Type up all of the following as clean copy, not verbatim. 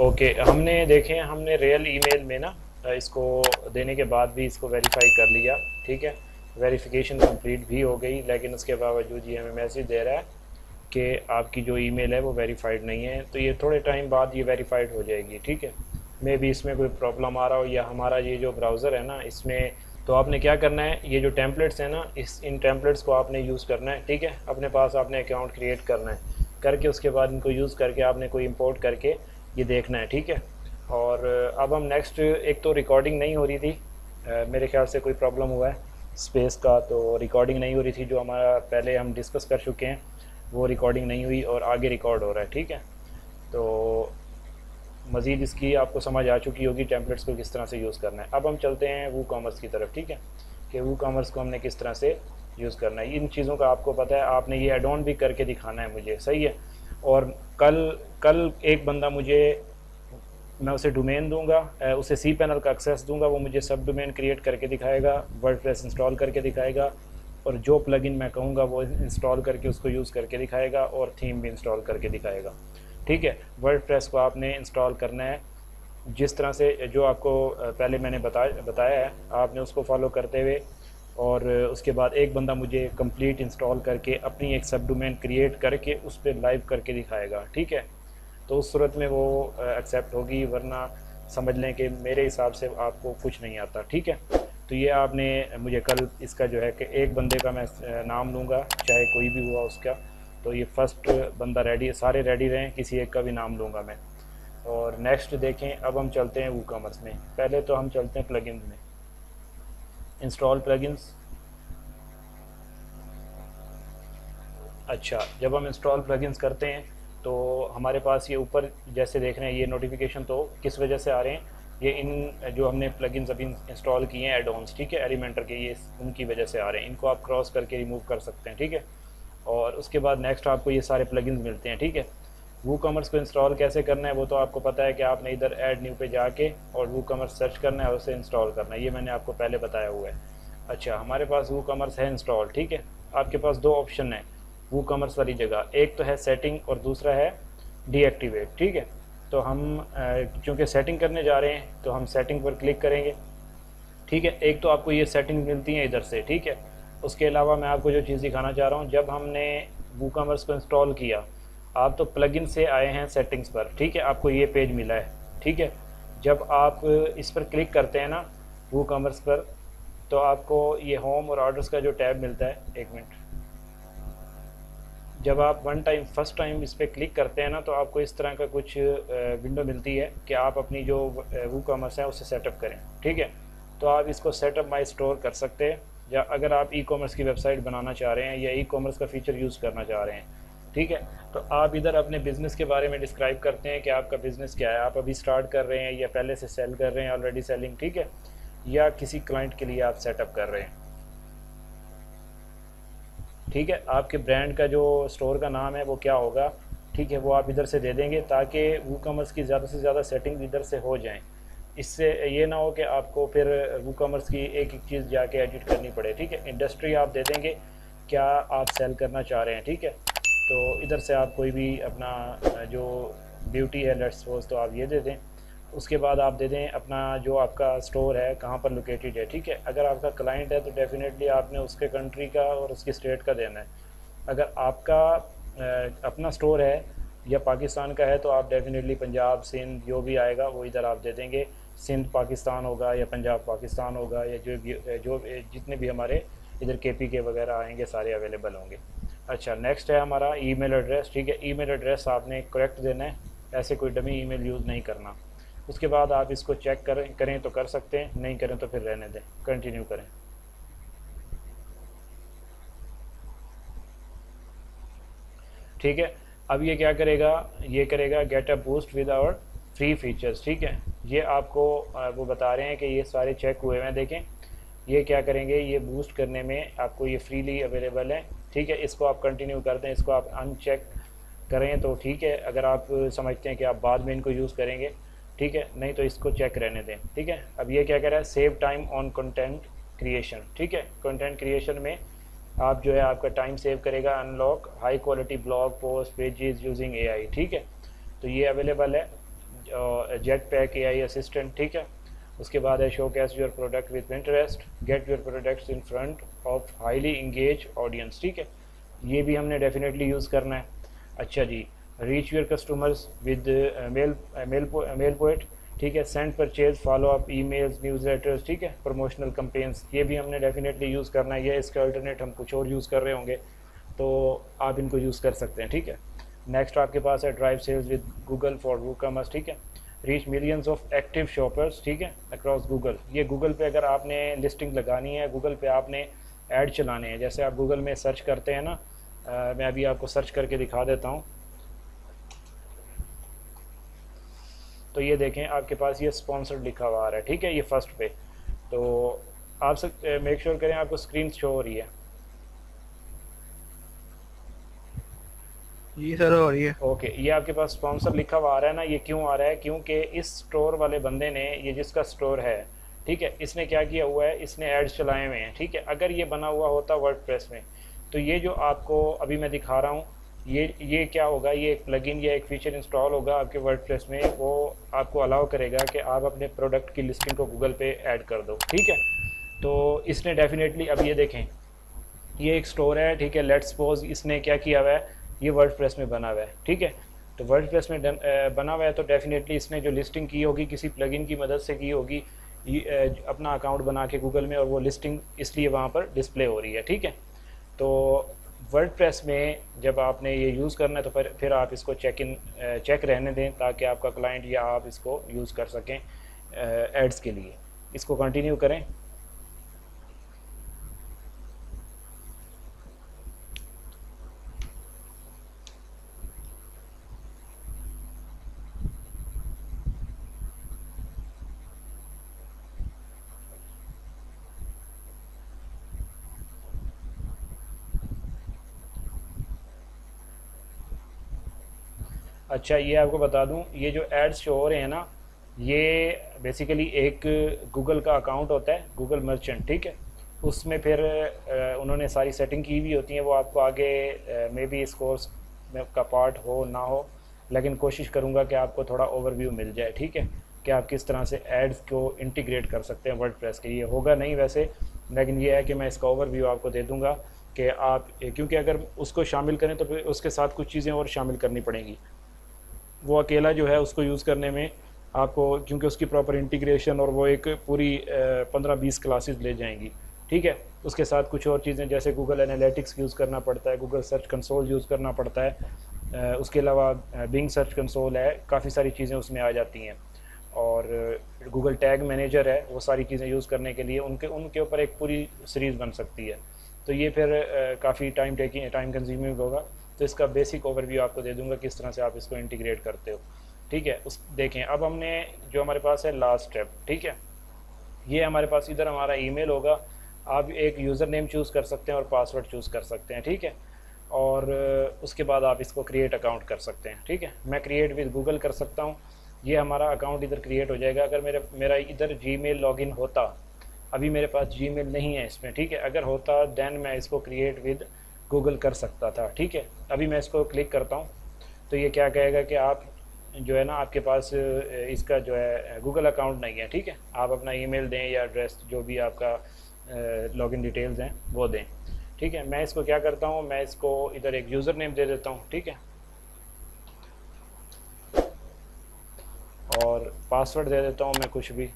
Okay, हमने देखें, हमने रियल ईमेल में ना इसको देने के बाद भी इसको वेरीफाई कर लिया, ठीक है, वेरिफिकेशन कंप्लीट भी हो गई, लेकिन उसके बावजूद ये हमें मैसेज दे रहा है कि आपकी जो ईमेल है वो वेरीफाइड नहीं है। तो ये थोड़े टाइम बाद ये वेरीफाइड हो जाएगी, ठीक है। मे भी इसमें कोई प्रॉब्लम आ रहा हो, या हमारा ये जो ब्राउज़र है ना इसमें। तो आपने क्या करना है, ये जो टेम्पलेट्स हैं ना, इन टेम्पलेट्स को आपने यूज़ करना है, ठीक है। अपने पास आपने अकाउंट क्रिएट करना है, करके उसके बाद इनको यूज़ करके आपने कोई इंपोर्ट करके ये देखना है, ठीक है। और अब हम नेक्स्ट, एक तो रिकॉर्डिंग नहीं हो रही थी, मेरे ख्याल से कोई प्रॉब्लम हुआ है स्पेस का, तो रिकॉर्डिंग नहीं हो रही थी। जो हमारा पहले हम डिस्कस कर चुके हैं वो रिकॉर्डिंग नहीं हुई, और आगे रिकॉर्ड हो रहा है, ठीक है। तो मज़ीद इसकी आपको समझ आ चुकी होगी टेम्पलेट्स को किस तरह से यूज़ करना है। अब हम चलते हैं वू कॉमर्स की तरफ, ठीक है, कि वू कॉमर्स को हमने किस तरह से यूज़ करना है। इन चीज़ों का आपको पता है, आपने ये एड ऑन भी करके दिखाना है मुझे, सही है। और कल कल एक बंदा मुझे, मैं उसे डोमेन दूंगा, उसे सी पैनल का एक्सेस दूंगा, वो मुझे सब डोमेन क्रिएट करके दिखाएगा, वर्डप्रेस इंस्टॉल करके दिखाएगा, और जो प्लगइन मैं कहूँगा वो इंस्टॉल करके उसको यूज़ करके दिखाएगा, और थीम भी इंस्टॉल करके दिखाएगा, ठीक है। वर्डप्रेस को आपने इंस्टॉल करना है जिस तरह से, जो आपको पहले मैंने बताया है, आपने उसको फॉलो करते हुए, और उसके बाद एक बंदा मुझे कंप्लीट इंस्टॉल करके अपनी एक सब डोमेन क्रिएट करके उस पर लाइव करके दिखाएगा, ठीक है। तो उस सूरत में वो एक्सेप्ट होगी, वरना समझ लें कि मेरे हिसाब से आपको कुछ नहीं आता, ठीक है। तो ये आपने मुझे कल इसका जो है कि एक बंदे का मैं नाम लूँगा, चाहे कोई भी हुआ उसका, तो ये फर्स्ट बंदा रेडी, सारे रेडी रहें, किसी एक का भी नाम लूँगा मैं। और नेक्स्ट देखें, अब हम चलते हैं वू कॉमर्स में। पहले तो हम चलते हैं प्लगइन्स में, इंस्टॉल प्लगइन्स। अच्छा, जब हम इंस्टॉल प्लगइन्स करते हैं तो हमारे पास ये ऊपर जैसे देख रहे हैं, ये नोटिफिकेशन तो किस वजह से आ रहे हैं, ये इन जो हमने प्लगइन्स अभी इंस्टॉल किए हैं एड ऑन्स, ठीक है, एलिमेंटर के, ये उनकी वजह से आ रहे हैं। इनको आप क्रॉस करके रिमूव कर सकते हैं, ठीक है। और उसके बाद नेक्स्ट आपको ये सारे प्लगइन्स मिलते हैं, ठीक है। वू कॉमर्स को इंस्टॉल कैसे करना है वो तो आपको पता है कि आपने इधर ऐड न्यू पे जाके और वू कॉमर्स सर्च करना है और उसे इंस्टॉल करना है, ये मैंने आपको पहले बताया हुआ है। अच्छा, हमारे पास वू कॉमर्स है इंस्टॉल, ठीक है। आपके पास दो ऑप्शन है वू कॉमर्स वाली जगह, एक तो है सेटिंग और दूसरा है डीएक्टिवेट, ठीक है। तो हम चूँकि सेटिंग करने जा रहे हैं तो हम सेटिंग पर क्लिक करेंगे, ठीक है। एक तो आपको ये सेटिंग मिलती है इधर से, ठीक है। उसके अलावा मैं आपको जो चीज़ दिखाना चाह रहा हूँ, जब हमने वू कॉमर्स को इंस्टॉल किया, आप तो प्लगइन से आए हैं सेटिंग्स पर, ठीक है, आपको ये पेज मिला है, ठीक है। जब आप इस पर क्लिक करते हैं ना वू कॉमर्स पर, तो आपको ये होम और ऑर्डर्स का जो टैब मिलता है, एक मिनट, जब आप फर्स्ट टाइम इस पर क्लिक करते हैं ना, तो आपको इस तरह का कुछ विंडो मिलती है कि आप अपनी जो वू कॉमर्स है उसे सेटअप करें, ठीक है। तो आप इसको सेटअप माई स्टोर कर सकते हैं, या अगर आप ई कॉमर्स की वेबसाइट बनाना चाह रहे हैं या ई कॉमर्स का फीचर यूज़ करना चाह रहे हैं, ठीक है। तो आप इधर अपने बिज़नेस के बारे में डिस्क्राइब करते हैं कि आपका बिज़नेस क्या है, आप अभी स्टार्ट कर रहे हैं या पहले से सेल कर रहे हैं, ऑलरेडी सेलिंग, ठीक है, या किसी क्लाइंट के लिए आप सेटअप कर रहे हैं, ठीक है। आपके ब्रांड का जो स्टोर का नाम है वो क्या होगा, ठीक है, वो आप इधर से दे देंगे ताकि वू कॉमर्स की ज़्यादा से ज़्यादा सेटिंग इधर से हो जाएं। इससे ये ना हो कि आपको फिर वू कॉमर्स की एक एक चीज़ जाके एडिट करनी पड़े, ठीक है। इंडस्ट्री आप दे देंगे, क्या आप सेल करना चाह रहे हैं, ठीक है। तो इधर से आप कोई भी अपना जो ब्यूटी है लेट्स सपोज, तो आप ये दे दें। उसके बाद आप दे दें अपना जो आपका स्टोर है कहाँ पर लोकेटेड है, ठीक है। अगर आपका क्लाइंट है तो डेफिनेटली आपने उसके कंट्री का और उसकी स्टेट का देना है। अगर आपका अपना स्टोर है या पाकिस्तान का है तो आप डेफिनेटली पंजाब, सिंध, जो भी आएगा वो इधर आप दे देंगे। सिंध पाकिस्तान होगा या पंजाब पाकिस्तान होगा, या जो जितने भी हमारे इधर केपी के वगैरह आएंगे सारे अवेलेबल होंगे। अच्छा, नेक्स्ट है हमारा ईमेल एड्रेस, ठीक है। ईमेल एड्रेस आपने करेक्ट देना है, ऐसे कोई डमी ईमेल यूज़ नहीं करना। उसके बाद आप इसको चेक करें तो कर सकते हैं, नहीं करें तो फिर रहने दें, कंटिन्यू करें, ठीक है। अब ये क्या करेगा, ये करेगा get a boost with our free features, ठीक है। ये आपको वो बता रहे हैं कि ये सारे चेक हुए हैं, देखें ये क्या करेंगे, ये बूस्ट करने में आपको ये फ्रीली अवेलेबल है, ठीक है। इसको आप कंटिन्यू कर दें, इसको आप अनचेक करें तो ठीक है, अगर आप समझते हैं कि आप बाद में इनको यूज़ करेंगे, ठीक है, नहीं तो इसको चेक रहने दें, ठीक है। अब ये क्या कह रहा है, save time on content creation, ठीक है। कंटेंट क्रिएशन में आप जो है आपका टाइम सेव करेगा, unlock high quality blog post pages using AI, ठीक है। तो ये अवेलेबल है, जेट पैक AI असिस्टेंट, ठीक है। उसके बाद है showcase your product with Pinterest, get your products in front of highly engage audience, ठीक है, ये भी हमने डेफिनेटली यूज़ करना है। अच्छा जी, reach your customers with MailPoet, ठीक है, send purchase follow up emails newsletters, ठीक है, प्रमोशनल कैंपेन्स, ये भी हमने डेफिनेटली यूज़ करना है। ये इसके अल्टरनेट हम कुछ और यूज़ कर रहे होंगे तो आप इनको यूज़ कर सकते हैं, ठीक है। नेक्स्ट आपके पास है drive sales with Google for WooCommerce, ठीक है, reach millions of active shoppers, ठीक है, अक्रॉस गूगल। ये गूगल पे अगर आपने लिस्टिंग लगानी है, गूगल पे आपने ऐड चलाने हैं, जैसे आप गूगल में सर्च करते हैं ना, मैं अभी आपको सर्च करके दिखा देता हूँ। तो ये देखें आपके पास ये स्पॉन्सर्ड लिखा हुआ आ रहा है, ठीक है, ये फर्स्ट पे। तो आप मेक श्योर करें आपको स्क्रीन शो हो रही है। जी सर, हो रही है। ओके, ये आपके पास स्पॉन्सर लिखा हुआ आ रहा है ना, ये क्यों आ रहा है? क्योंकि इस स्टोर वाले बंदे ने, ये जिसका स्टोर है, ठीक है, इसने क्या किया हुआ है, इसने एड्स चलाए हुए हैं, ठीक है। अगर ये बना हुआ होता वर्डप्रेस में, तो ये जो आपको अभी मैं दिखा रहा हूँ, ये क्या होगा, ये एक प्लगइन या एक फीचर इंस्टॉल होगा आपके वर्डप्रेस में, वो आपको अलाउ करेगा कि आप अपने प्रोडक्ट की लिस्टिंग को गूगल पे ऐड कर दो, ठीक है। तो इसने डेफिनेटली, अब ये देखें, ये एक स्टोर है, ठीक है, लेट्स सपोज इसने क्या किया हुआ है, ये वर्डप्रेस में बना हुआ है, ठीक है। तो वर्डप्रेस में बना हुआ है तो डेफिनेटली इसने जो लिस्टिंग की होगी किसी प्लगइन की मदद से की होगी, अपना अकाउंट बना के गूगल में, और वो लिस्टिंग इसलिए वहाँ पर डिस्प्ले हो रही है, ठीक है। तो वर्डप्रेस में जब आपने ये यूज़ करना है तो फिर आप इसको चेक रहने दें, ताकि आपका क्लाइंट या आप इसको यूज़ कर सकें एड्स के लिए। इसको कंटिन्यू करें। अच्छा, ये आपको बता दूं, ये जो एड्स शो हो रहे हैं ना, ये बेसिकली एक गूगल का अकाउंट होता है, गूगल मर्चेंट, ठीक है। उसमें फिर उन्होंने सारी सेटिंग की हुई होती हैं, वो आपको आगे मे बी इस कोर्स में का पार्ट हो ना हो, लेकिन कोशिश करूँगा कि आपको थोड़ा ओवरव्यू मिल जाए, ठीक है, कि आप किस तरह से एड्स को इंटीग्रेट कर सकते हैं वर्डप्रेस के। ये होगा नहीं वैसे, लेकिन ये है कि मैं इसका ओवरव्यू आपको दे दूँगा कि आप, क्योंकि अगर उसको शामिल करें तो फिर उसके साथ कुछ चीज़ें और शामिल करनी पड़ेंगी। वो अकेला जो है उसको यूज़ करने में आपको, क्योंकि उसकी प्रॉपर इंटीग्रेशन और वो एक पूरी 15-20 क्लासेस ले जाएंगी, ठीक है। उसके साथ कुछ और चीज़ें जैसे गूगल एनालिटिक्स यूज़ करना पड़ता है, गूगल सर्च कंसोल यूज़ करना पड़ता है, उसके अलावा बिंग सर्च कंसोल है, काफ़ी सारी चीज़ें उसमें आ जाती हैं, और गूगल टैग मैनेजर है, वो सारी चीज़ें यूज़ करने के लिए उनके ऊपर एक पूरी सीरीज़ बन सकती है। तो ये फिर काफ़ी टाइम कंज्यूमिंग होगा। तो इसका बेसिक ओवरव्यू आपको दे दूंगा किस तरह से आप इसको इंटीग्रेट करते हो, ठीक है। उस देखें, अब हमने जो हमारे पास है लास्ट स्टेप, ठीक है, ये हमारे पास इधर हमारा ईमेल होगा। आप एक यूज़र नेम चूज़ कर सकते हैं और पासवर्ड चूज़ कर सकते हैं, ठीक है। और उसके बाद आप इसको क्रिएट अकाउंट कर सकते हैं, ठीक है। मैं क्रिएट विद गूगल कर सकता हूँ, ये हमारा अकाउंट इधर क्रिएट हो जाएगा। अगर मेरा इधर जीमेल लॉगिन होता, अभी मेरे पास जीमेल नहीं है इसमें, ठीक है, अगर होता देन मैं इसको क्रिएट विद गूगल कर सकता था, ठीक है। अभी मैं इसको क्लिक करता हूँ तो ये क्या कहेगा कि आप जो है ना, आपके पास इसका जो है गूगल अकाउंट नहीं है, ठीक है। आप अपना ईमेल दें या एड्रेस, जो भी आपका लॉगिन डिटेल्स हैं वो दें, ठीक है। मैं इसको क्या करता हूँ, मैं इसको इधर एक यूज़र नेम दे देता हूँ, ठीक है, और पासवर्ड दे देता हूँ मैं कुछ भी।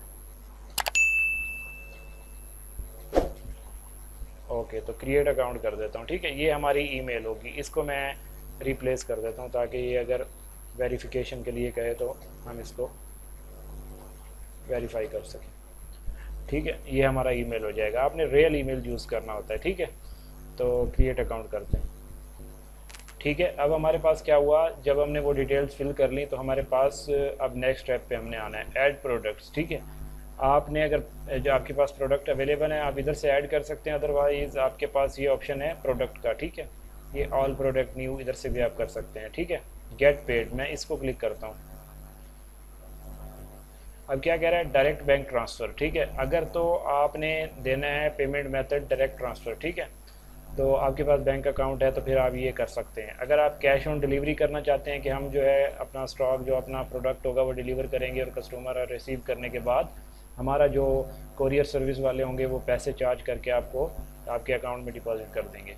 ओके, तो क्रिएट अकाउंट कर देता हूँ, ठीक है। ये हमारी ईमेल होगी, इसको मैं रिप्लेस कर देता हूँ ताकि ये अगर वेरिफिकेशन के लिए कहे तो हम इसको वेरीफाई कर सकें, ठीक है। ये हमारा ईमेल हो जाएगा। आपने रियल ईमेल यूज़ करना होता है, ठीक है। तो क्रिएट अकाउंट करते हैं, ठीक है। अब हमारे पास क्या हुआ, जब हमने वो डिटेल्स फिल कर ली तो हमारे पास अब नेक्स्ट स्टेप पे हमने आना है, ऐड प्रोडक्ट्स, ठीक है। आपने अगर जो आपके पास प्रोडक्ट अवेलेबल है आप इधर से ऐड कर सकते हैं, अदरवाइज़ आपके पास ये ऑप्शन है प्रोडक्ट का, ठीक है। ये ऑल प्रोडक्ट न्यू इधर से भी आप कर सकते हैं, ठीक है। गेट पेड, मैं इसको क्लिक करता हूँ। अब क्या कह रहा है, डायरेक्ट बैंक ट्रांसफ़र, ठीक है। अगर तो आपने देना है पेमेंट मेथड डायरेक्ट ट्रांसफ़र, ठीक है। तो आपके पास बैंक अकाउंट है तो फिर आप ये कर सकते हैं। अगर आप कैश ऑन डिलीवरी करना चाहते हैं कि हम जो है अपना स्टॉक, जो अपना प्रोडक्ट होगा वो डिलीवर करेंगे और कस्टमर रिसीव करने के बाद हमारा जो कोरियर सर्विस वाले होंगे वो पैसे चार्ज करके आपको आपके अकाउंट में डिपॉजिट कर देंगे।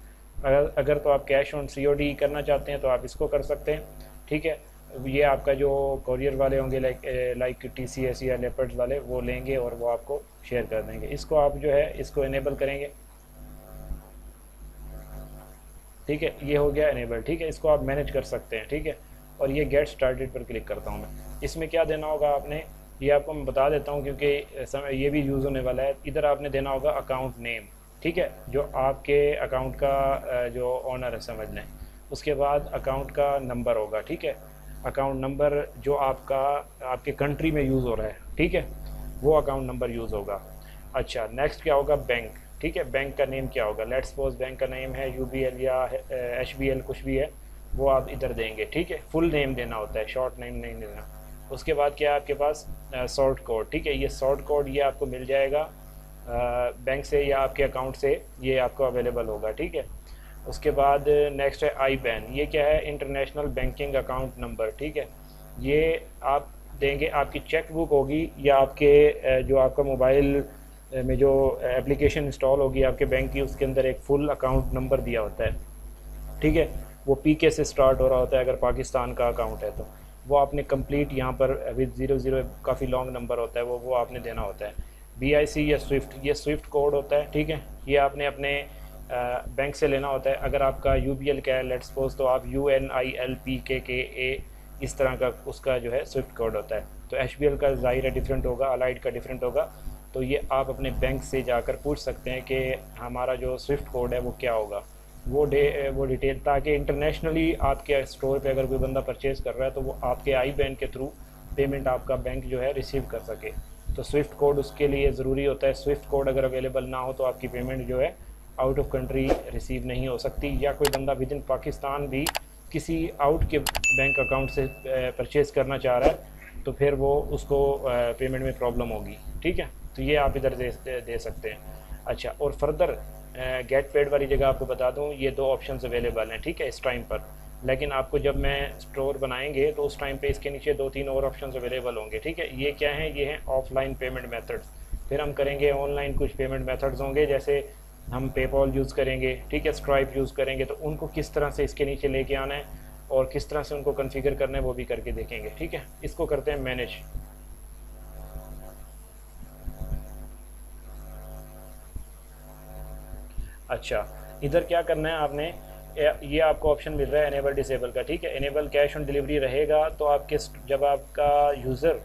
अगर तो आप कैश ऑन COD करना चाहते हैं तो आप इसको कर सकते हैं, ठीक है। ये आपका जो कोरियर वाले होंगे लाइक TCS या लेपर्ड्स वाले वो लेंगे और वो आपको शेयर कर देंगे। इसको आप जो है इसको इनेबल करेंगे, ठीक है। ये हो गया इनेबल, ठीक है। इसको आप मैनेज कर सकते हैं, ठीक है। और ये गेट स्टार्टेड पर क्लिक करता हूँ मैं। इसमें क्या देना होगा आपने, ये आपको मैं बता देता हूँ क्योंकि समय ये भी यूज़ होने वाला है। इधर आपने देना होगा अकाउंट नेम, ठीक है, जो आपके अकाउंट का जो ऑनर है समझ लें। उसके बाद अकाउंट का नंबर होगा, ठीक है, अकाउंट नंबर जो आपके कंट्री में यूज़ हो रहा है, ठीक है, वो अकाउंट नंबर यूज़ होगा। अच्छा, नेक्स्ट क्या होगा, बैंक, ठीक है। बैंक का नेम क्या होगा, लेट्स सपोज बैंक का नेम है UBL या HBL, कुछ भी है वो आप इधर देंगे, ठीक है। फुल नेम देना होता है, शॉर्ट नेम नहीं देना। उसके बाद क्या है आपके पास सॉर्ट कोड, ठीक है। ये सॉर्ट कोड ये आपको मिल जाएगा बैंक से या आपके अकाउंट से, ये आपको अवेलेबल होगा, ठीक है। उसके बाद नेक्स्ट है IBAN, ये क्या है, इंटरनेशनल बैंकिंग अकाउंट नंबर, ठीक है। ये आप देंगे, आपकी चेक बुक होगी या आपके जो आपका मोबाइल में जो एप्लीकेशन इंस्टॉल होगी आपके बैंक की, उसके अंदर एक फुल अकाउंट नंबर दिया होता है, ठीक है। वो PK से स्टार्ट हो रहा होता है अगर पाकिस्तान का अकाउंट है तो वो आपने कंप्लीट यहाँ पर विद 00 काफ़ी लॉन्ग नंबर होता है वो आपने देना होता है। BIC या स्विफ्ट, ये स्विफ्ट कोड होता है, ठीक है। ये आपने अपने बैंक से लेना होता है। अगर आपका UBL का है लेट्स सपोज तो आप UNILPKKA इस तरह का उसका जो है स्विफ्ट कोड होता है। तो HBL का ज़ाहिर है डिफरेंट होगा, अलाइड का डिफरेंट होगा। तो ये आप अपने बैंक से जाकर पूछ सकते हैं कि हमारा जो स्विफ्ट कोड है वो क्या होगा, वो डिटेल, ताकि इंटरनेशनली आपके स्टोर पे अगर कोई बंदा परचेज़ कर रहा है तो वो आपके IBAN के थ्रू पेमेंट आपका बैंक जो है रिसीव कर सके। तो स्विफ्ट कोड उसके लिए ज़रूरी होता है। स्विफ्ट कोड अगर अवेलेबल ना हो तो आपकी पेमेंट जो है आउट ऑफ कंट्री रिसीव नहीं हो सकती, या कोई बंदा विद इन पाकिस्तान भी किसी आउट के बैंक अकाउंट से परचेज़ करना चाह रहा है तो फिर वो उसको पेमेंट में प्रॉब्लम होगी, ठीक है। तो ये आप इधर दे सकते हैं। अच्छा, और फर्दर गेट पेड वाली जगह आपको बता दूं, ये 2 ऑप्शंस अवेलेबल हैं, ठीक है, इस टाइम पर। लेकिन आपको जब मैं स्टोर बनाएंगे तो उस टाइम पे इसके नीचे 2-3 और ऑप्शंस अवेलेबल होंगे, ठीक है। ये क्या हैं, ये हैं ऑफलाइन पेमेंट मेथड्स। फिर हम करेंगे ऑनलाइन कुछ पेमेंट मेथड्स होंगे, जैसे हम पेपॉल यूज़ करेंगे, ठीक है, स्ट्राइप यूज़ करेंगे। तो उनको किस तरह से इसके नीचे लेके आना है और किस तरह से उनको कॉन्फ़िगर करना है वो भी करके देखेंगे, ठीक है। इसको करते हैं मैनेज। अच्छा, इधर क्या करना है आपने, ये आपको ऑप्शन मिल रहा है इनेबल डिसेबल का, ठीक है। इनेबल कैश ऑन डिलीवरी रहेगा तो आपके जब आपका यूज़र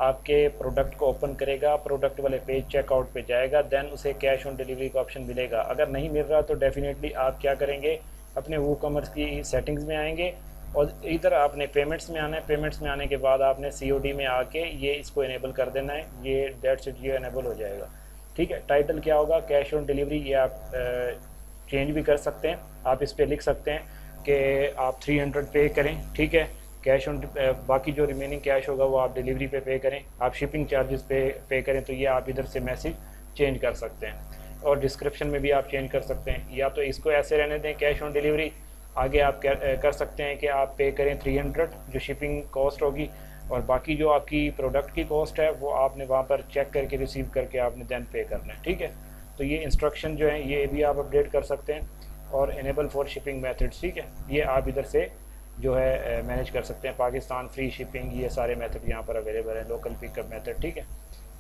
आपके प्रोडक्ट को ओपन करेगा, प्रोडक्ट वाले पेज चेकआउट पे जाएगा, देन उसे कैश ऑन डिलीवरी का ऑप्शन मिलेगा। अगर नहीं मिल रहा तो डेफिनेटली आप क्या करेंगे, अपने WooCommerce की सेटिंग्स में आएंगे और इधर आपने पेमेंट्स में आना है। पेमेंट्स में आने के बाद आपने COD में आके ये इसको इनेबल कर देना है। ये डेट्स इट, ये इनेबल हो जाएगा, ठीक है। टाइटल क्या होगा, कैश ऑन डिलीवरी, ये आप चेंज भी कर सकते हैं। आप इस पर लिख सकते हैं कि आप 300 पे करें, ठीक है, कैश ऑन, बाकी जो रिमेनिंग कैश होगा वो आप डिलीवरी पे करें, आप शिपिंग चार्जेस पे करें। तो ये आप इधर से मैसेज चेंज कर सकते हैं और डिस्क्रिप्शन में भी आप चेंज कर सकते हैं, या तो इसको ऐसे रहने दें कैश ऑन डिलीवरी, आगे आप कर सकते हैं कि आप पे करें 300 जो शिपिंग कॉस्ट होगी, और बाकी जो आपकी प्रोडक्ट की कॉस्ट है वो आपने वहाँ पर चेक करके रिसीव करके आपने देन पे करना है, ठीक है। तो ये इंस्ट्रक्शन जो है ये भी आप अपडेट कर सकते हैं, और इनेबल फॉर शिपिंग मेथड्स, ठीक है, ये आप इधर से जो है मैनेज कर सकते हैं। पाकिस्तान फ्री शिपिंग, ये सारे मेथड यहाँ पर अवेलेबल हैं। लोकल पिकअप मेथड, ठीक है,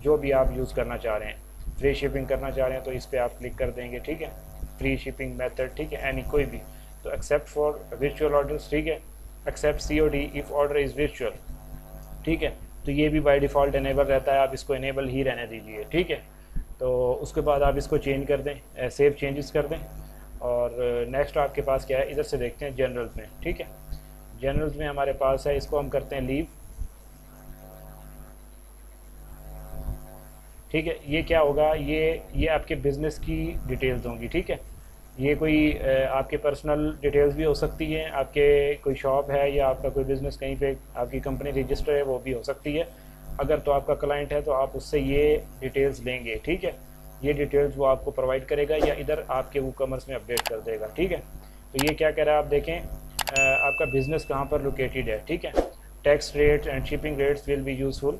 जो भी आप यूज़ करना चाह रहे हैं। फ्री शिपिंग करना चाह रहे हैं तो इस पर आप क्लिक कर देंगे, ठीक है, फ्री शिपिंग मेथड, ठीक है, एनी कोई भी। तो एक्सेप्ट फॉर वर्चुअल ऑर्डर्स, ठीक है, accept COD if order is virtual, ठीक है। तो ये भी बाय डिफ़ॉल्ट इनेबल रहता है, आप इसको इनेबल ही रहने दीजिए, ठीक है। तो उसके बाद आप इसको चेंज कर दें, सेव चेंजेस कर दें। और नेक्स्ट आपके पास क्या है, इधर से देखते हैं जनरल्स में, ठीक है। जनरल्स में हमारे पास है, इसको हम करते हैं लीव, ठीक है। ये क्या होगा, ये आपके बिज़नेस की डिटेल्स होंगी, ठीक है। ये कोई आपके पर्सनल डिटेल्स भी हो सकती हैं, आपके कोई शॉप है या आपका कोई बिज़नेस कहीं पे आपकी कंपनी रजिस्टर है वो भी हो सकती है। अगर तो आपका क्लाइंट है तो आप उससे ये डिटेल्स लेंगे, ठीक है। ये डिटेल्स वो आपको प्रोवाइड करेगा या इधर आपके वो कॉमर्स में अपडेट कर देगा। ठीक है, तो ये क्या कह रहा है आप देखें, आपका बिज़नेस कहाँ पर लोकेटेड है। ठीक है, tax rate and shipping rates will B useful,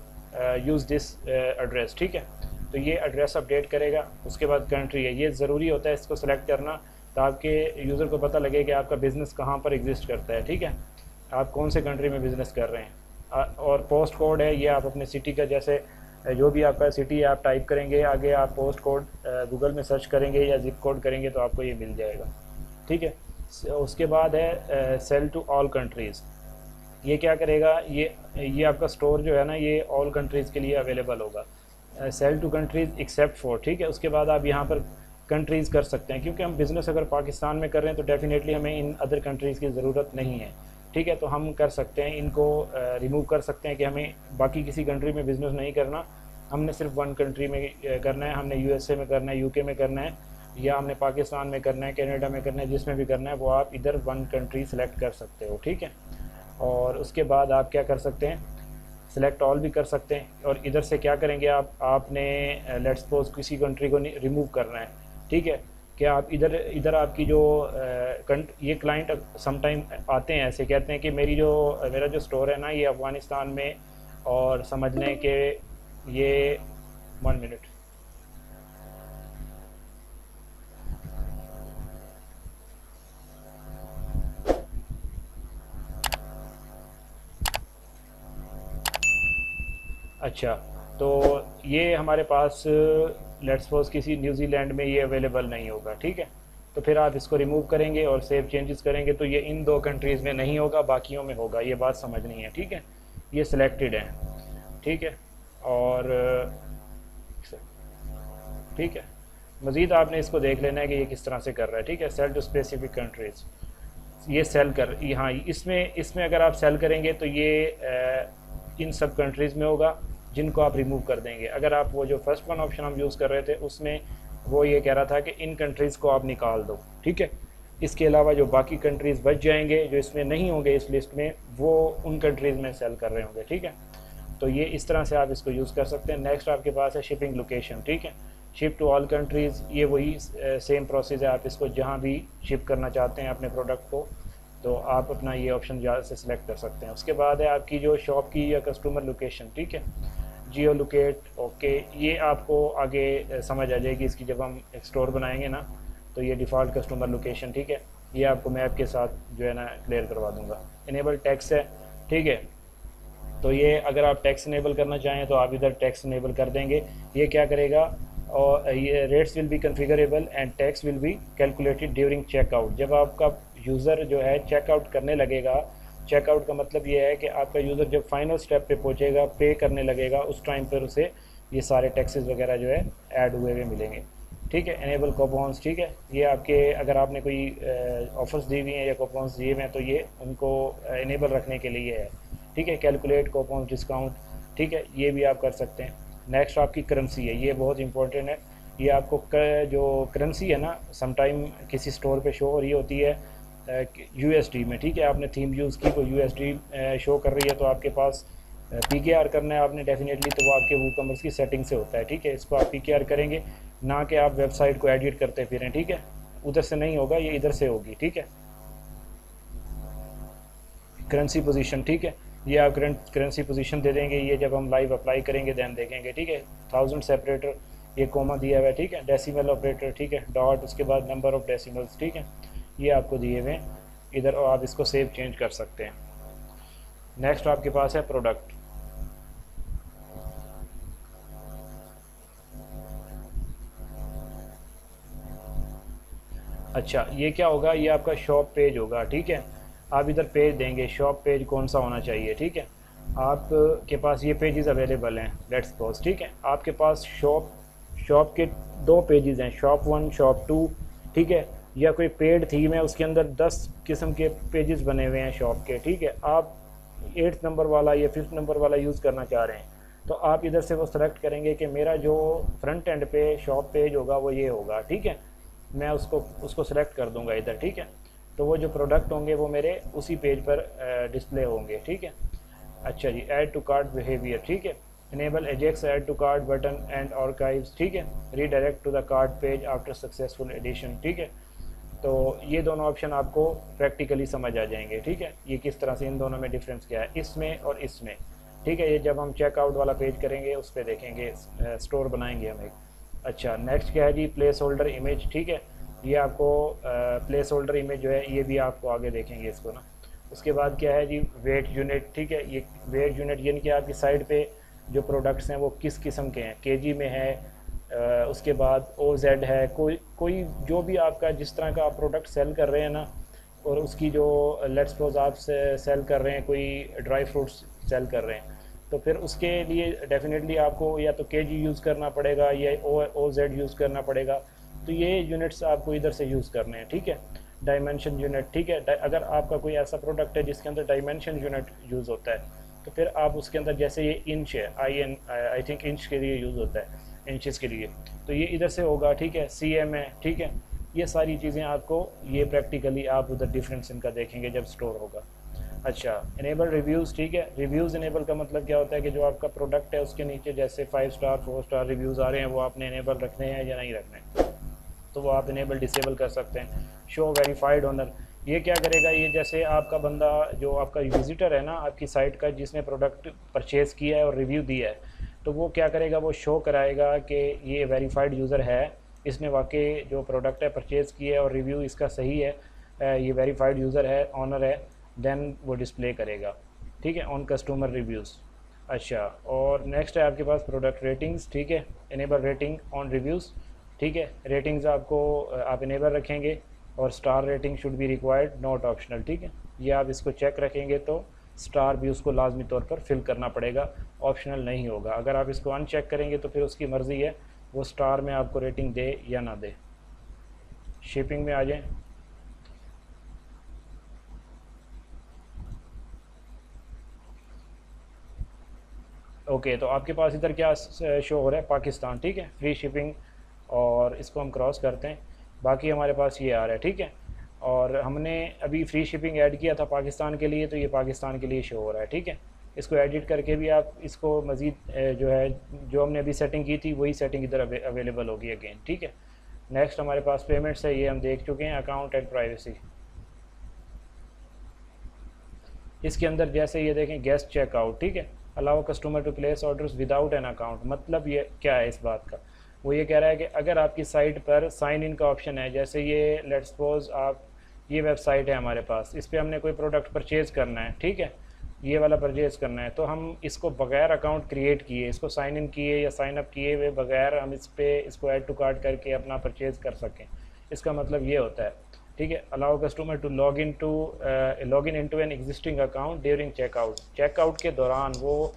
use this address. ठीक है, तो ये एड्रेस अपडेट करेगा। उसके बाद कंट्री है, ये ज़रूरी होता है इसको सेलेक्ट करना ताकि यूज़र को पता लगे कि आपका बिज़नेस कहाँ पर एग्जिस्ट करता है। ठीक है, आप कौन से कंट्री में बिज़नेस कर रहे हैं। और पोस्ट कोड है, ये आप अपने सिटी का, जैसे जो भी आपका सिटी है आप टाइप करेंगे, आगे आप पोस्ट कोड गूगल में सर्च करेंगे या जिप कोड करेंगे तो आपको ये मिल जाएगा। ठीक है, उसके बाद है सेल टू ऑल कंट्रीज़। ये क्या करेगा, ये आपका स्टोर जो है ना ये ऑल कंट्रीज़ के लिए अवेलेबल होगा। Sell to countries except for. ठीक है, उसके बाद आप यहाँ पर कंट्रीज़ कर सकते हैं, क्योंकि हम बिज़नेस अगर पाकिस्तान में कर रहे हैं तो डेफिनेटली हमें इन अदर कंट्रीज़ की ज़रूरत नहीं है। ठीक है, तो हम कर सकते हैं, इनको रिमूव कर सकते हैं कि हमें बाकी किसी कंट्री में बिज़नेस नहीं करना, हमने सिर्फ वन कंट्री में करना है। हमने यूएसए में करना है, यूके में करना है, या हमने पाकिस्तान में करना है, कनाडा में करना है, जिसमें भी करना है वो आप इधर वन कंट्री सेलेक्ट कर सकते हो। ठीक है, और उसके बाद आप क्या कर सकते हैं, सेलेक्ट ऑल भी कर सकते हैं। और इधर से क्या करेंगे आपने लेट्स सपोज किसी कंट्री को रिमूव करना है। ठीक है, कि आप इधर आपकी जो ये क्लाइंट समटाइम आते हैं ऐसे, कहते हैं कि मेरा जो स्टोर है ना ये अफ़गानिस्तान में, और समझ लें कि ये 1 मिनट, अच्छा, तो ये हमारे पास लेट्स सपोज किसी न्यूजीलैंड में ये अवेलेबल नहीं होगा। ठीक है, तो फिर आप इसको रिमूव करेंगे और सेव चेंजेस करेंगे तो ये इन 2 कंट्रीज़ में नहीं होगा, बाकियों में होगा। ये बात समझनी है। ठीक है, ये सिलेक्टेड है। ठीक है, और ठीक है, मज़ीद आपने इसको देख लेना है कि ये किस तरह से कर रहा है। ठीक है, सेल टू स्पेसिफिक कंट्रीज़, ये सेल कर, यहाँ इसमें अगर आप सेल करेंगे तो ये इन सब कंट्रीज़ में होगा जिनको आप रिमूव कर देंगे। अगर आप वो जो फर्स्ट वन ऑप्शन हम यूज़ कर रहे थे उसमें वो ये कह रहा था कि इन कंट्रीज़ को आप निकाल दो। ठीक है, इसके अलावा जो बाकी कंट्रीज़ बच जाएंगे जो इसमें नहीं होंगे इस लिस्ट में, वो उन कंट्रीज़ में सेल कर रहे होंगे। ठीक है, तो ये इस तरह से आप इसको यूज़ कर सकते हैं। नेक्स्ट आपके पास है शिपिंग लोकेशन। ठीक है, शिप टू ऑल कंट्रीज़, ये वही सेम प्रोसेस है। आप इसको जहाँ भी शिप करना चाहते हैं अपने प्रोडक्ट को, तो आप अपना ये ऑप्शन ज़्यादा से सिलेक्ट कर सकते हैं। उसके बाद है आपकी जो शॉप की या कस्टमर लोकेशन। ठीक है, जियो लोकेट, ओके, ये आपको आगे समझ आ जाएगी इसकी, जब हम एक स्टोर बनाएंगे ना तो ये डिफ़ॉल्ट कस्टमर लोकेशन। ठीक है, ये आपको मैप के साथ जो है ना क्लियर करवा दूंगा। इनेबल टैक्स है। ठीक है, तो ये अगर आप टैक्स इनेबल करना चाहें तो आप इधर टैक्स इनेबल कर देंगे। ये क्या करेगा, और ये rates will be configurable and tax will be calculated during checkout. जब आपका यूज़र जो है चेकआउट करने लगेगा, चेकआउट का मतलब ये है कि आपका यूज़र जब फाइनल स्टेप पे पहुंचेगा, पे करने लगेगा, उस टाइम पर उसे ये सारे टैक्सेस वगैरह जो है ऐड हुए हुए मिलेंगे। ठीक है, इनेबल कूपन्स। ठीक है, ये आपके अगर आपने कोई ऑफर्स दी हुई हैं या कूपन्स दिए हुए हैं तो ये उनको इनेबल रखने के लिए है। ठीक है, कैलकुलेट कूपन्स डिस्काउंट। ठीक है, ये भी आप कर सकते हैं। नेक्स्ट आपकी करेंसी है, ये बहुत इंपॉर्टेंट है। ये आपको जो करेंसी है ना समटाइम किसी स्टोर पे शो हो रही होती है यूएसडी में। ठीक है, आपने थीम यूज़ की तो यूएसडी शो कर रही है, तो आपके पास पीकेआर करना है आपने डेफिनेटली, तो वो आपके वूकॉमर्स की सेटिंग से होता है। ठीक है, इसको आप पीकेआर करेंगे, ना कि आप वेबसाइट को एडिट करते फिरें। ठीक है, उधर से नहीं होगा, ये इधर से होगी। ठीक है, करेंसी पोजीशन। ठीक है, ये आप करेंसी पोजीशन दे देंगे, ये जब हम लाइव अप्लाई करेंगे दैन देखेंगे। ठीक है, 1000 सेपरेटर, ये कोमा दिया हुआ है। ठीक है, डेसिमल ऑपरेटर। ठीक है, डॉट, उसके बाद नंबर ऑफ डेसिमल्स। ठीक है, ये आपको दिए हुए इधर, और आप इसको सेव चेंज कर सकते हैं। नेक्स्ट आपके पास है प्रोडक्ट। अच्छा, ये क्या होगा, ये आपका शॉप पेज होगा। ठीक है, आप इधर पेज देंगे, शॉप पेज कौन सा होना चाहिए। ठीक है, आपके पास ये पेजेस अवेलेबल हैं लेट्स सपोज। ठीक है, आपके पास शॉप के 2 पेजेस हैं, शॉप 1 शॉप 2। ठीक है, या कोई पेड थीम है उसके अंदर 10 किस्म के पेजेस बने हुए हैं शॉप के। ठीक है, आप 8th नंबर वाला या 5th नंबर वाला यूज़ करना चाह रहे हैं तो आप इधर से वो सेलेक्ट करेंगे कि मेरा जो फ्रंट एंड पे शॉप पेज होगा वो ये होगा। ठीक है, मैं उसको सेलेक्ट कर दूंगा इधर। ठीक है, तो वो जो प्रोडक्ट होंगे वो मेरे उसी पेज पर डिस्प्ले होंगे। ठीक है, अच्छा जी, ऐड टू कार्ट बिहेवियर। ठीक है, enable AJAX add to cart button and archives, ठीक है, redirect to the cart page after successful addition, ठीक है। तो ये दोनों ऑप्शन आपको प्रैक्टिकली समझ आ जाएंगे, ठीक है, ये किस तरह से इन दोनों में डिफरेंस क्या है इसमें और इसमें, ठीक है। ये जब हम चेकआउट वाला पेज करेंगे उस पर देखेंगे, स्टोर बनाएंगे हम एक। अच्छा, नेक्स्ट क्या है जी, प्लेस होल्डर इमेज, ठीक है। ये आपको प्लेस होल्डर इमेज जो है ये भी आपको आगे देखेंगे इसको ना। उसके बाद क्या है जी, वेट यूनिट, ठीक है। ये वेट यूनिट यानी कि आपकी साइड पे जो प्रोडक्ट्स हैं वो किस किस्म के हैं, केजी में है, उसके बाद OZ है, कोई जो भी आपका जिस तरह का आप प्रोडक्ट सेल कर रहे हैं ना, और उसकी जो लेट्स सपोज आप सेल कर रहे हैं, कोई ड्राई फ्रूट्स सेल कर रहे हैं, तो फिर उसके लिए डेफिनेटली आपको या तो केजी यूज़ करना पड़ेगा या OZ यूज़ करना पड़ेगा। तो ये यूनिट्स आपको इधर से यूज़ करने हैं, ठीक है। डायमेंशन यूनिट, ठीक है। अगर आपका कोई ऐसा प्रोडक्ट है जिसके अंदर डायमेंशन यूनिट यूज़ होता है, तो फिर आप उसके अंदर, जैसे ये इंच है, आई थिंक इंच के लिए यूज़ होता है, इंचेस के लिए, तो ये इधर से होगा, ठीक है। CM है, ठीक है। ये सारी चीज़ें आपको ये प्रैक्टिकली आप उधर डिफरेंस इनका देखेंगे जब स्टोर होगा। अच्छा, इनेबल रिव्यूज़, ठीक है। रिव्यूज़ इनेबल का मतलब क्या होता है कि जो आपका प्रोडक्ट है उसके नीचे जैसे 5 स्टार 4 स्टार रिव्यूज़ आ रहे हैं, वो आपने इनेबल रखने हैं या नहीं रखने, तो वो आप इनेबल डिसेबल कर सकते हैं। शो वेरीफाइड ओनर, ये क्या करेगा, ये जैसे आपका बंदा जो आपका विजिटर है ना आपकी साइट का, जिसने प्रोडक्ट परचेज़ किया है और रिव्यू दिया है, तो वो क्या करेगा, वो शो कराएगा कि ये वेरीफाइड यूज़र है, इसने वाकई जो प्रोडक्ट है परचेज़ किया है और रिव्यू इसका सही है, ये वेरीफाइड यूज़र है, ऑनर है, देन वो डिस्प्ले करेगा, ठीक है, ऑन कस्टमर रिव्यूज़। अच्छा, और नेक्स्ट है आपके पास प्रोडक्ट रेटिंग्स, ठीक है। इनेबल रेटिंग ऑन रिव्यूज़, ठीक है। रेटिंग्स आपको आप इनेबल रखेंगे, और star rating should be required not optional, ठीक है। ये आप इसको चेक रखेंगे तो स्टार भी उसको लाजमी तौर पर फिल करना पड़ेगा, ऑप्शनल नहीं होगा। अगर आप इसको अनचेक करेंगे तो फिर उसकी मर्ज़ी है वो स्टार में आपको रेटिंग दे या ना दे। शिपिंग में आ जाएं। ओके, तो आपके पास इधर क्या शो हो रहा है, पाकिस्तान, ठीक है, फ्री शिपिंग, और इसको हम क्रॉस करते हैं, बाकी हमारे पास ये आ रहा है, ठीक है। और हमने अभी फ्री शिपिंग ऐड किया था पाकिस्तान के लिए, तो ये पाकिस्तान के लिए शो हो रहा है, ठीक है। इसको एडिट करके भी आप इसको मज़ीद जो है, जो हमने अभी सेटिंग की थी वही सेटिंग इधर अवेलेबल होगी अगेन, ठीक है। नेक्स्ट हमारे पास पेमेंट्स है, ये हम देख चुके हैं, अकाउंट एंड प्राइवेसी। इसके अंदर जैसे ये देखें, गेस्ट चेकआउट, ठीक है, allow customer to place orders without an account. मतलब ये क्या है इस बात का, वो ये कह रहा है कि अगर आपकी साइट पर साइन इन का ऑप्शन है, जैसे ये लेट्स सपोज आप, ये वेबसाइट है हमारे पास, इस पर हमने कोई प्रोडक्ट परचेज़ करना है, ठीक है, ये वाला परचेज़ करना है, तो हम इसको बगैर अकाउंट क्रिएट किए, इसको साइन इन किए या साइन अप किए हुए बगैर हम इस पर इसको ऐड टू कार्ट करके अपना परचेज़ कर सकें। इसका मतलब ये होता है, ठीक है। Allow customer to log in into an existing account during checkout, checkout के दौरान वो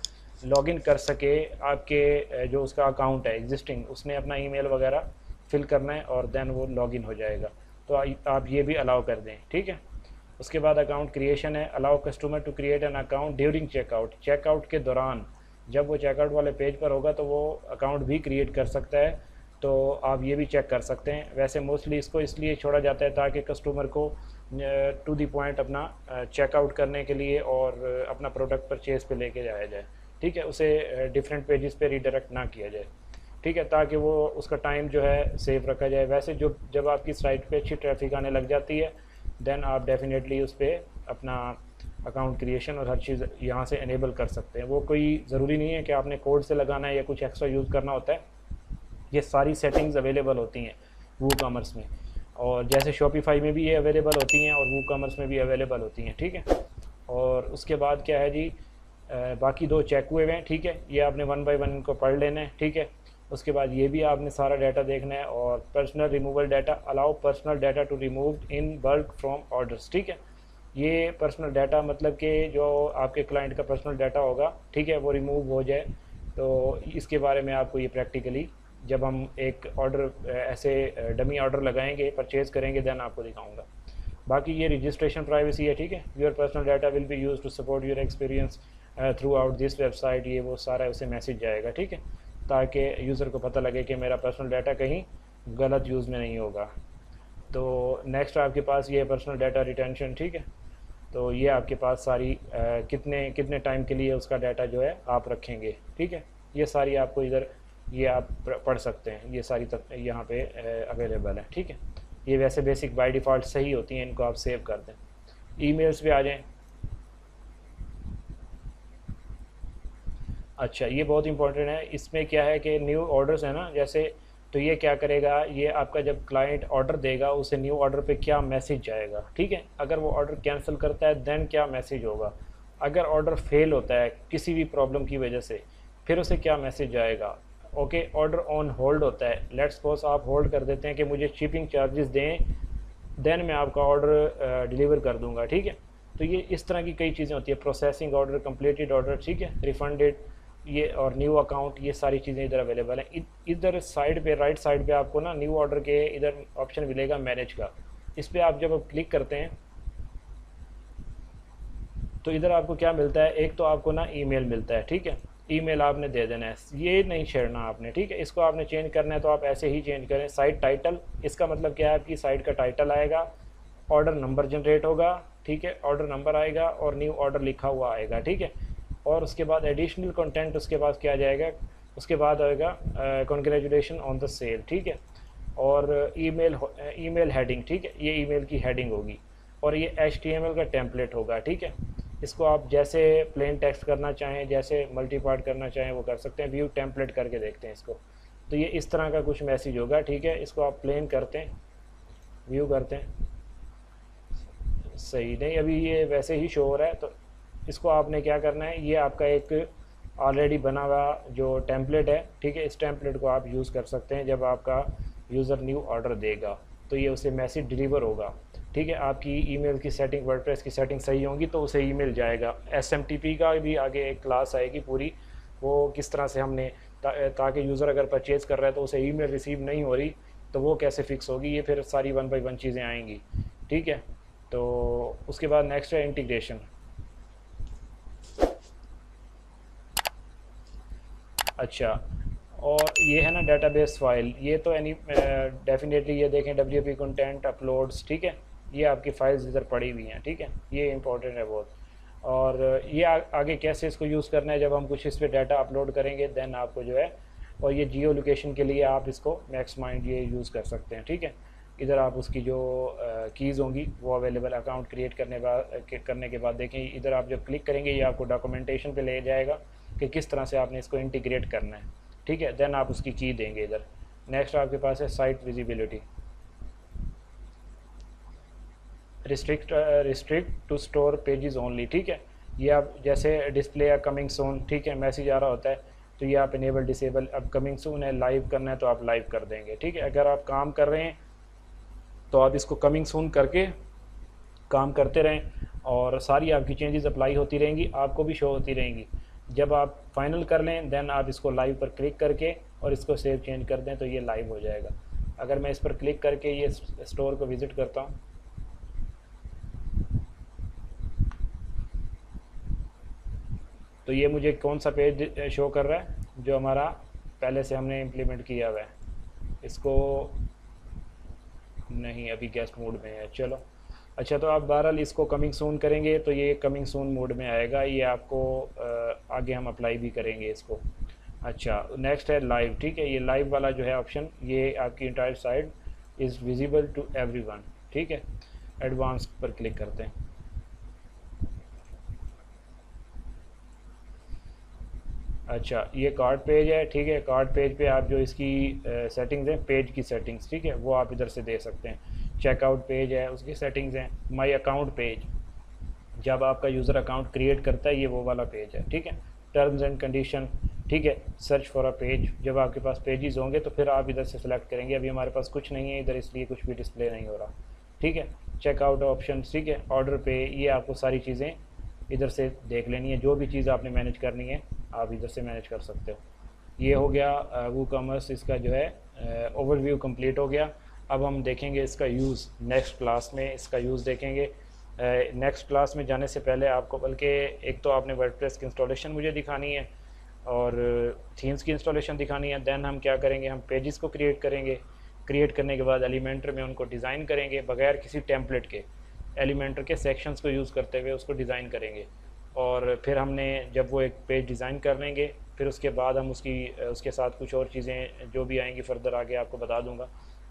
लॉगिन कर सके आपके जो उसका अकाउंट है एग्जिस्टिंग, उसने अपना ईमेल वगैरह फिल करना है और देन वो लॉगिन हो जाएगा। तो आप ये भी अलाउ कर दें, ठीक है। उसके बाद अकाउंट क्रिएशन है, allow customer to create an account during checkout, checkout के दौरान जब वो चेकआउट वाले पेज पर होगा तो वो अकाउंट भी क्रिएट कर सकता है, तो आप ये भी चेक कर सकते हैं। वैसे मोस्टली इसको इसलिए छोड़ा जाता है ताकि कस्टमर को टू दी पॉइंट अपना चेकआउट करने के लिए और अपना प्रोडक्ट परचेज़ पे लेके जाया जाए, ठीक है, उसे डिफरेंट पेजेस पे रीडायरेक्ट ना किया जाए, ठीक है, ताकि वो उसका टाइम जो है सेव रखा जाए। वैसे जब आपकी साइट पे अच्छी ट्रैफिक आने लग जाती है, देन आप डेफिनेटली उस पर अपना अकाउंट क्रिएशन और हर चीज़ यहाँ से इनेबल कर सकते हैं। वो कोई ज़रूरी नहीं है कि आपने कोड से लगाना है या कुछ एक्स्ट्रा यूज़ करना होता है, ये सारी सेटिंग्स अवेलेबल होती हैं वू कॉमर्स में, और जैसे शॉपिफाई में भी ये अवेलेबल होती हैं और वू कॉमर्स में भी अवेलेबल होती हैं, ठीक है। और उसके बाद क्या है जी, बाकी दो चेक हुए हैं, ठीक है, ये आपने 1 बाय 1 इनको पढ़ लेना है, ठीक है। उसके बाद ये भी आपने सारा डाटा देखना है, और personal removal data, allow personal data to remove in bulk from orders, ठीक है। ये पर्सनल डाटा मतलब कि जो आपके क्लाइंट का पर्सनल डाटा होगा, ठीक है, वो रिमूव हो जाए, तो इसके बारे में आपको ये प्रैक्टिकली जब हम एक ऑर्डर ऐसे डमी ऑर्डर लगाएंगे, परचेज़ करेंगे, देन आपको दिखाऊंगा। बाकी ये रजिस्ट्रेशन प्राइवेसी है, ठीक है। Your personal data will be use to support your experience throughout this website, ये वो सारा उसे मैसेज जाएगा, ठीक है, ताकि यूज़र को पता लगे कि मेरा पर्सनल डाटा कहीं गलत यूज़ में नहीं होगा। तो नेक्स्ट आपके पास ये पर्सनल डाटा रिटेंशन, ठीक है। तो ये आपके पास सारी कितने टाइम के लिए उसका डाटा जो है आप रखेंगे, ठीक है। ये सारी आपको इधर ये आप पढ़ सकते हैं, ये सारी तक यहाँ पे अवेलेबल है। ठीक है, ये वैसे बेसिक बाय डिफ़ॉल्ट सही होती हैं, इनको आप सेव कर दें। ईमेल्स पे आ जाएं। अच्छा, ये बहुत इंपॉर्टेंट है। इसमें क्या है कि न्यू ऑर्डर्स है ना, जैसे तो ये क्या करेगा, ये आपका जब क्लाइंट ऑर्डर देगा उसे न्यू ऑर्डर पे क्या मैसेज जाएगा। ठीक है, अगर वो ऑर्डर कैंसिल करता है देन क्या मैसेज होगा, अगर ऑर्डर फेल होता है किसी भी प्रॉब्लम की वजह से फिर उसे क्या मैसेज जाएगा। ओके, ऑर्डर ऑन होल्ड होता है, लेट्स सपोज आप होल्ड कर देते हैं कि मुझे शिपिंग चार्जेस दें, देन मैं आपका ऑर्डर डिलीवर कर दूंगा। ठीक है, तो ये इस तरह की कई चीज़ें होती है, प्रोसेसिंग ऑर्डर, कंप्लीटेड ऑर्डर, ठीक है, रिफंडेड, ये और न्यू अकाउंट, ये सारी चीज़ें इधर अवेलेबल हैं। इधर साइड पे, राइट साइड पे आपको ना न्यू ऑर्डर के इधर ऑप्शन मिलेगा मैनेज का। इस पर आप जब क्लिक करते हैं तो इधर आपको क्या मिलता है, एक तो आपको ना ईमेल मिलता है। ठीक है, ईमेल आपने दे देना है, ये नहीं छेड़ना आपने। ठीक है, इसको आपने चेंज करना है तो आप ऐसे ही चेंज करें। साइट टाइटल, इसका मतलब क्या है, आपकी साइट का टाइटल आएगा, ऑर्डर नंबर जनरेट होगा। ठीक है, ऑर्डर नंबर आएगा और न्यू ऑर्डर लिखा हुआ आएगा। ठीक है, और उसके बाद एडिशनल कंटेंट उसके बाद क्या जाएगा, उसके बाद आएगा कॉन्ग्रेचुलेशन ऑन द सेल। ठीक है, और ईमेल हेडिंग, ठीक है, ये ईमेल की हेडिंग होगी और ये HTML का टेम्पलेट होगा। ठीक है, इसको आप जैसे प्लेन टेक्स्ट करना चाहें, जैसे मल्टी पार्ट करना चाहें वो कर सकते हैं। व्यू टेम्पलेट करके देखते हैं इसको, तो ये इस तरह का कुछ मैसेज होगा। ठीक है, इसको आप प्लेन करते हैं, व्यू करते हैं, सही नहीं, अभी ये वैसे ही शो हो रहा है। तो इसको आपने क्या करना है, ये आपका एक ऑलरेडी बना हुआ जो टेम्पलेट है। ठीक है, इस टेम्पलेट को आप यूज़ कर सकते हैं। जब आपका यूज़र न्यू ऑर्डर देगा तो ये उसे मैसेज डिलीवर होगा। ठीक है, आपकी ईमेल की सेटिंग, वर्डप्रेस की सेटिंग सही होंगी तो उसे ईमेल जाएगा। SMTP का भी आगे एक क्लास आएगी पूरी, वो किस तरह से हमने ताकि यूज़र अगर परचेज़ कर रहा है तो उसे ईमेल रिसीव नहीं हो रही तो वो कैसे फ़िक्स होगी, ये फिर सारी 1 बाय 1 चीज़ें आएंगी। ठीक है, तो उसके बाद नेक्स्ट है इंटीग्रेशन। अच्छा, और ये है ना डेटाबेस फाइल, ये तो एनी डेफिनेटली ये देखें WP कंटेंट अपलोड्स। ठीक है, ये आपकी फाइल्स इधर पड़ी हुई हैं। ठीक है, ये इंपॉर्टेंट है बहुत। और ये आगे कैसे इसको यूज़ करना है, जब हम कुछ इस पर डाटा अपलोड करेंगे देन आपको जो है, और ये जियो लोकेशन के लिए आप इसको मैक्स माइंड ये यूज़ कर सकते हैं। ठीक है, इधर आप उसकी जो कीज़ होंगी वो अवेलेबल, अकाउंट क्रिएट करने के बाद देखें, इधर आप जब क्लिक करेंगे ये आपको डॉक्यूमेंटेशन पे ले जाएगा कि किस तरह से आपने इसको इंटीग्रेट करना है। ठीक है, देन आप उसकी की देंगे इधर। नेक्स्ट आपके पास है site visibility, restrict to store pages only. ठीक है, ये आप जैसे डिस्प्ले या कमिंग सून, ठीक है, मैसेज आ रहा होता है तो ये आप इनेबल डिसेबल, अब कमिंग सून है, लाइव करना है तो आप लाइव कर देंगे। ठीक है, अगर आप काम कर रहे हैं तो आप इसको कमिंग सून करके काम करते रहें और सारी आपकी चेंजेस अप्लाई होती रहेंगी, आपको भी शो होती रहेंगी। जब आप फाइनल कर लें देन आप इसको लाइव पर क्लिक करके और इसको सेव चेंज कर दें तो ये लाइव हो जाएगा। अगर मैं इस पर क्लिक करके ये स्टोर को विज़िट करता हूँ तो ये मुझे कौन सा पेज शो कर रहा है, जो हमारा पहले से हमने इम्प्लीमेंट किया हुआ है। इसको नहीं, अभी गेस्ट मोड में है। चलो, अच्छा, तो आप बहरहाल इसको कमिंग सून करेंगे तो ये कमिंग सून मोड में आएगा। ये आपको आगे हम अप्लाई भी करेंगे इसको। अच्छा, नेक्स्ट है लाइव। ठीक है, ये लाइव वाला जो है ऑप्शन, ये आपकी entire site is visible to everyone. ठीक है, एडवांस पर क्लिक करते हैं। अच्छा, ये कार्ड पेज है। ठीक है, कार्ड पेज पे आप जो इसकी सेटिंग्स हैं, पेज की सेटिंग्स, ठीक है, वो आप इधर से दे सकते हैं। चेकआउट पेज है, उसकी सेटिंग्स हैं। माई अकाउंट पेज, जब आपका यूज़र अकाउंट क्रिएट करता है ये वो वाला पेज है। ठीक है, टर्म्स एंड कंडीशन। ठीक है, सर्च फॉर अ पेज, जब आपके पास पेजेस होंगे तो फिर आप इधर से सेलेक्ट करेंगे। अभी हमारे पास कुछ नहीं है इधर, इसलिए कुछ भी डिस्प्ले नहीं हो रहा। ठीक है, चेकआउट ऑप्शन, ठीक है, ऑर्डर पे, ये आपको सारी चीज़ें इधर से देख लेनी है। जो भी चीज़ आपने मैनेज करनी है आप इधर से मैनेज कर सकते हो। ये हो गया वो कॉमर्स, इसका जो है ओवरव्यू कंप्लीट हो गया। अब हम देखेंगे इसका यूज़, नेक्स्ट क्लास में इसका यूज़ देखेंगे। नेक्स्ट क्लास में जाने से पहले आपको, बल्कि एक तो आपने वर्डप्रेस की इंस्टॉलेशन मुझे दिखानी है और थीम्स की इंस्टॉलेशन दिखानी है। देन हम क्या करेंगे, हम पेजेस को क्रिएट करेंगे। क्रिएट करने के बाद एलिमेंटर में उनको डिज़ाइन करेंगे बगैर किसी टेम्पलेट के, एलिमेंटर के सेक्शंस को यूज़ करते हुए उसको डिज़ाइन करेंगे। और फिर हमने जब वो एक पेज डिज़ाइन कर लेंगे फिर उसके बाद हम उसके साथ कुछ और चीज़ें जो भी आएंगी फर्दर आगे आपको बता दूंगा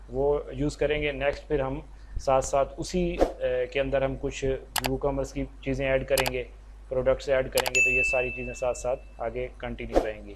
वो यूज़ करेंगे। नेक्स्ट फिर हम साथ साथ उसी के अंदर हम कुछ वूकॉमर्स की चीज़ें ऐड करेंगे, प्रोडक्ट्स ऐड करेंगे, तो ये सारी चीज़ें साथ साथ आगे कंटिन्यू रहेंगी।